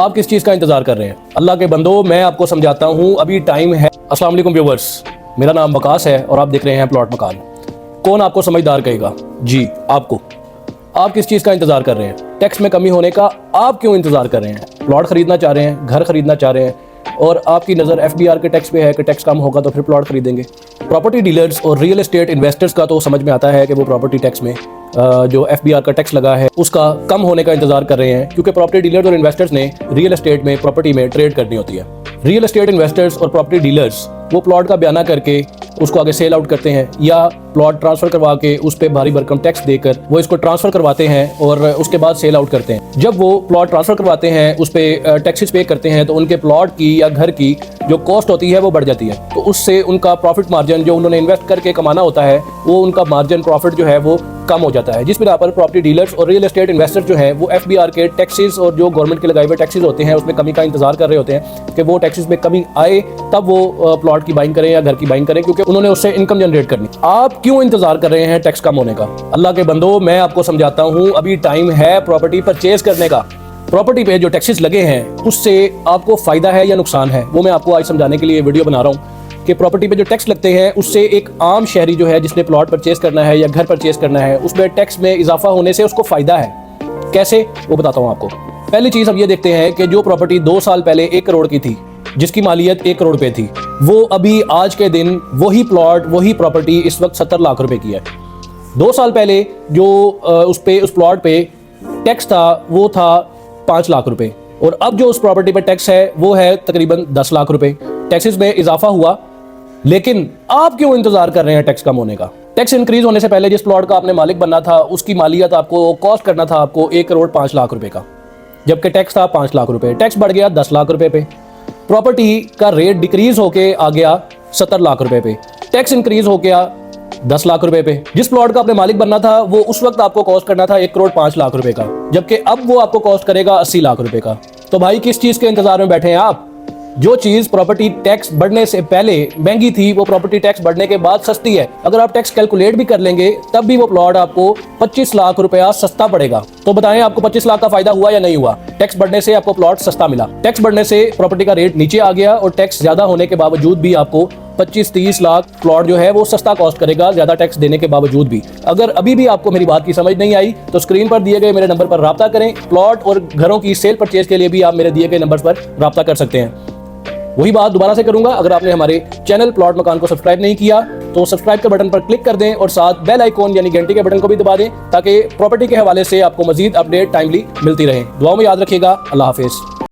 आप किस चीज़ का इंतज़ार कर रहे हैं? अल्लाह के बंदो, मैं आपको समझाता हूँ, अभी टाइम है। अस्सलाम वालेकुम व्यूवर्स, मेरा नाम वकास है और आप देख रहे हैं प्लॉट मकान। कौन आपको समझदार कहेगा? जी आपको। आप किस चीज़ का इंतज़ार कर रहे हैं? टैक्स में कमी होने का आप क्यों इंतज़ार कर रहे हैं? प्लॉट खरीदना चाह रहे हैं, घर खरीदना चाह रहे हैं और आपकी नज़र FBR के टैक्स पे है कि टैक्स कम होगा तो फिर प्लॉट खरीदेंगे। प्रॉपर्टी डीलर्स और रियल एस्टेट इन्वेस्टर्स का तो समझ में आता है कि वो प्रॉपर्टी टैक्स में जो FBR का टैक्स लगा है उसका कम होने का इंतजार कर रहे हैं, क्योंकि प्रॉपर्टी डीलर्स और इन्वेस्टर्स ने रियल एस्टेट में प्रॉपर्टी में ट्रेड करनी होती है। रियल एस्टेट इन्वेस्टर्स और प्रॉपर्टी डीलर्स वो प्लॉट का बयाना करके उसको आगे सेल आउट करते हैं या प्लॉट ट्रांसफर करवा के उस पर भारी भरकम टैक्स देकर वो इसको ट्रांसफर करवाते हैं और उसके बाद सेल आउट करते हैं। जब वो प्लॉट ट्रांसफर करवाते हैं, उस पर टैक्सेस पे करते हैं, तो उनके प्लॉट की या घर की जो कॉस्ट होती है वो बढ़ जाती है। तो उससे उनका प्रॉफिट मार्जिन जो उन्होंने इन्वेस्ट करके कमाना होता है वो उनका मार्जिन प्रॉफिट जो है वो कम हो जाता है। जिस बिना पर प्रॉपर्टी डीलर्स और रियल एस्टेट इन्वेस्टर जो है वो FBR के टैक्सेस और जो गवर्नमेंट के लगाए हुए टैक्सेस होते हैं उसमें कमी का इंतजार कर रहे होते हैं कि वो टैक्सेस में कमी आए तब वो प्लॉट की बाइंग करें या घर की बाइंग करें, क्योंकि उन्होंने उससे इनकम जनरेट करनी। आप क्यों इंतजार कर रहे हैं टैक्स कम होने का? अल्लाह के बंदो, मैं आपको समझाता हूँ, अभी टाइम है प्रॉपर्टी परचेज करने का। प्रॉपर्टी पे जो टैक्सेस लगे हैं उससे आपको फायदा है या नुकसान है, वो मैं आपको आज समझाने के लिए वीडियो बना रहा हूँ कि प्रॉपर्टी पे जो टैक्स लगते हैं उससे एक आम शहरी जो है जिसने प्लॉट परचेज करना है या घर परचेज करना है उसमें टैक्स में इजाफा होने से उसको फायदा है। कैसे, वो बताता हूँ आपको। पहली चीज़ हम ये देखते हैं कि जो प्रॉपर्टी 2 साल पहले 1 करोड़ की थी, जिसकी मालियत 1 करोड़ पे थी, वो अभी आज के दिन वही प्लॉट वही प्रॉपर्टी इस वक्त 70 लाख रुपए की है। 2 साल पहले जो उस प्लॉट पे टैक्स था वो था 5 लाख रुपए और अब जो उस प्रॉपर्टी पे टैक्स है वो है तकरीबन 10 लाख रुपए। टैक्सेस में इजाफा हुआ, लेकिन आप क्यों इंतजार कर रहे हैं टैक्स कम होने का? टैक्स इंक्रीज होने से पहले जिस प्लॉट का आपने मालिक बनना था उसकी मालियत आपको कॉस्ट करना था आपको 1 करोड़ 5 लाख रुपए का, जबकि टैक्स था 5 लाख रुपए। टैक्स बढ़ गया 10 लाख रुपए पे, प्रॉपर्टी का रेट डिक्रीज होके आ गया 70 लाख रुपए पे, टैक्स इंक्रीज हो गया 10 लाख रुपए पे। जिस प्लॉट का आपने मालिक बनना था वो उस वक्त आपको कॉस्ट करना था 1 करोड़ 5 लाख रुपए का, जबकि अब वो आपको कॉस्ट करेगा 80 लाख रुपए का। तो भाई किस चीज के इंतजार में बैठे हैं आप? जो चीज प्रॉपर्टी टैक्स बढ़ने से पहले महंगी थी वो प्रॉपर्टी टैक्स बढ़ने के बाद सस्ती है। अगर आप टैक्स कैलकुलेट भी कर लेंगे तब भी वो प्लॉट आपको 25 लाख रुपया सस्ता पड़ेगा। तो बताएं आपको 25 लाख का फायदा हुआ या नहीं हुआ? टैक्स बढ़ने से आपको प्लॉट सस्ता मिला, टैक्स बढ़ने से प्रॉपर्टी का रेट नीचे आ गया और टैक्स ज्यादा होने के बावजूद भी आपको 25-30 लाख प्लॉट जो है वो सस्ता कॉस्ट करेगा, ज्यादा टैक्स देने के बावजूद भी। अगर अभी भी आपको मेरी बात की समझ नहीं आई तो स्क्रीन पर दिए गए मेरे नंबर पर राब्ता करें। प्लॉट और घरों की सेल परचेज के लिए भी आप मेरे दिए गए नंबर पर राब्ता कर सकते हैं। वही बात दोबारा से करूंगा, अगर आपने हमारे चैनल प्लॉट मकान को सब्सक्राइब नहीं किया तो सब्सक्राइब के बटन पर क्लिक कर दें और साथ बेल आइकॉन यानी घंटी के बटन को भी दबा दें ताकि प्रॉपर्टी के हवाले से आपको मजीद अपडेट टाइमली मिलती रहे। दुआओं में याद रखिएगा। अल्लाह हाफिज।